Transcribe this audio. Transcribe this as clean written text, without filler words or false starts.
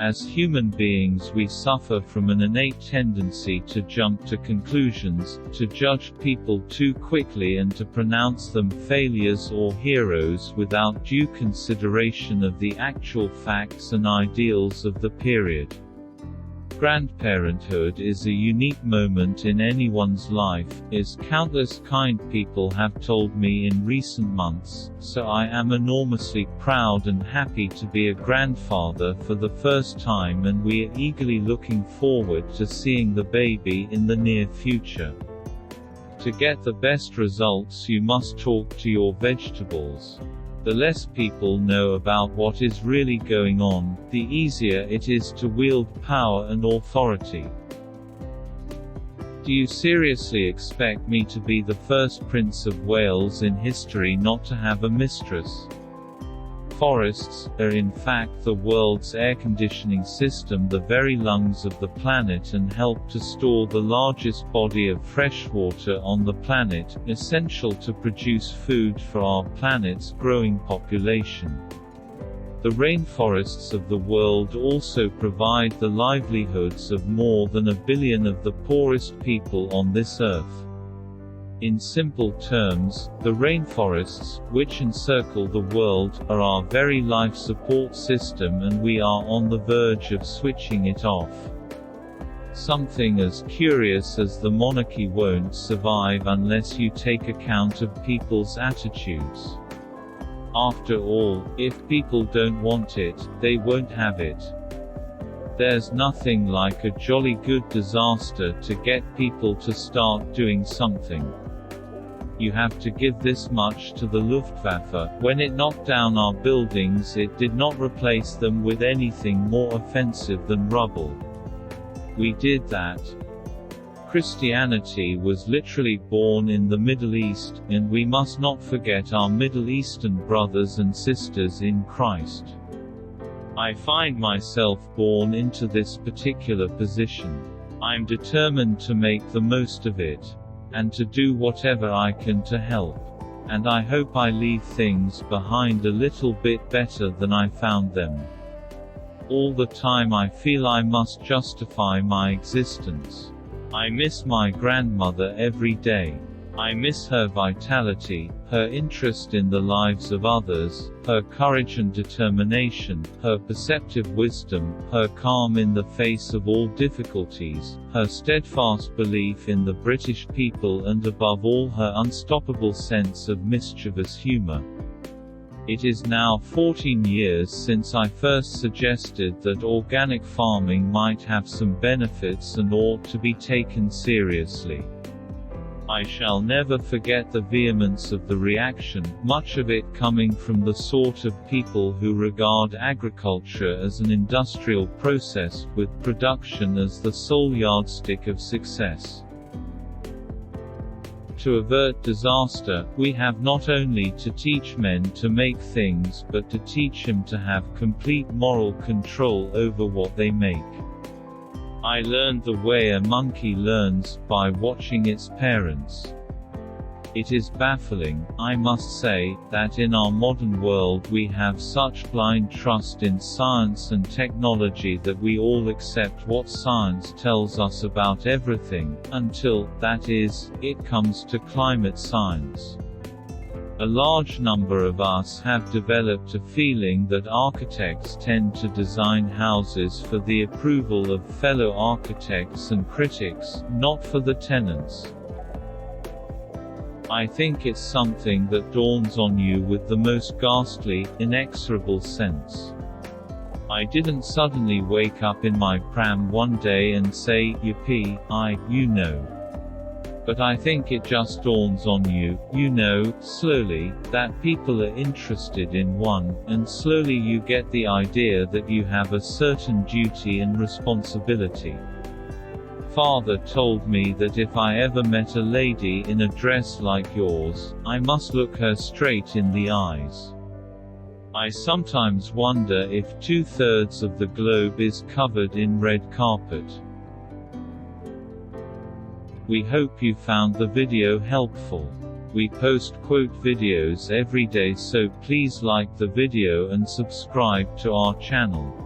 As human beings we suffer from an innate tendency to jump to conclusions, to judge people too quickly and to pronounce them failures or heroes without due consideration of the actual facts and ideals of the period. Grandparenthood is a unique moment in anyone's life, as countless kind people have told me in recent months, so I am enormously proud and happy to be a grandfather for the first time, and we are eagerly looking forward to seeing the baby in the near future. To get the best results you must talk to your vegetables. The less people know about what is really going on, the easier it is to wield power and authority. Do you seriously expect me to be the first Prince of Wales in history not to have a mistress? Forests are in fact the world's air conditioning system, the very lungs of the planet, and help to store the largest body of fresh water on the planet, essential to produce food for our planet's growing population. The rainforests of the world also provide the livelihoods of more than 1 billion of the poorest people on this earth. In simple terms, the rainforests, which encircle the world, are our very life support system, and we are on the verge of switching it off. Something as curious as the monarchy won't survive unless you take account of people's attitudes. After all, if people don't want it, they won't have it. There's nothing like a jolly good disaster to get people to start doing something. You have to give this much to the Luftwaffe. When it knocked down our buildings, it did not replace them with anything more offensive than rubble. We did that. Christianity was literally born in the Middle East, and we must not forget our Middle Eastern brothers and sisters in Christ. I find myself born into this particular position. I'm determined to make the most of it, and to do whatever I can to help. And I hope I leave things behind a little bit better than I found them. All the time I feel I must justify my existence. I miss my grandmother every day. I miss her vitality, her interest in the lives of others, her courage and determination, her perceptive wisdom, her calm in the face of all difficulties, her steadfast belief in the British people, and above all her unstoppable sense of mischievous humour. It is now 14 years since I first suggested that organic farming might have some benefits and ought to be taken seriously. I shall never forget the vehemence of the reaction, much of it coming from the sort of people who regard agriculture as an industrial process, with production as the sole yardstick of success. To avert disaster, we have not only to teach men to make things, but to teach them to have complete moral control over what they make. I learned the way a monkey learns, by watching its parents. It is baffling, I must say, that in our modern world we have such blind trust in science and technology that we all accept what science tells us about everything, until, that is, it comes to climate science. A large number of us have developed a feeling that architects tend to design houses for the approval of fellow architects and critics, not for the tenants. I think it's something that dawns on you with the most ghastly, inexorable sense. I didn't suddenly wake up in my pram one day and say, yippee, you know. But I think it just dawns on you, slowly, that people are interested in one, and slowly you get the idea that you have a certain duty and responsibility. Father told me that if I ever met a lady in a dress like yours, I must look her straight in the eyes. I sometimes wonder if 2/3 of the globe is covered in red carpet. We hope you found the video helpful. We post quote videos every day, so please like the video and subscribe to our channel.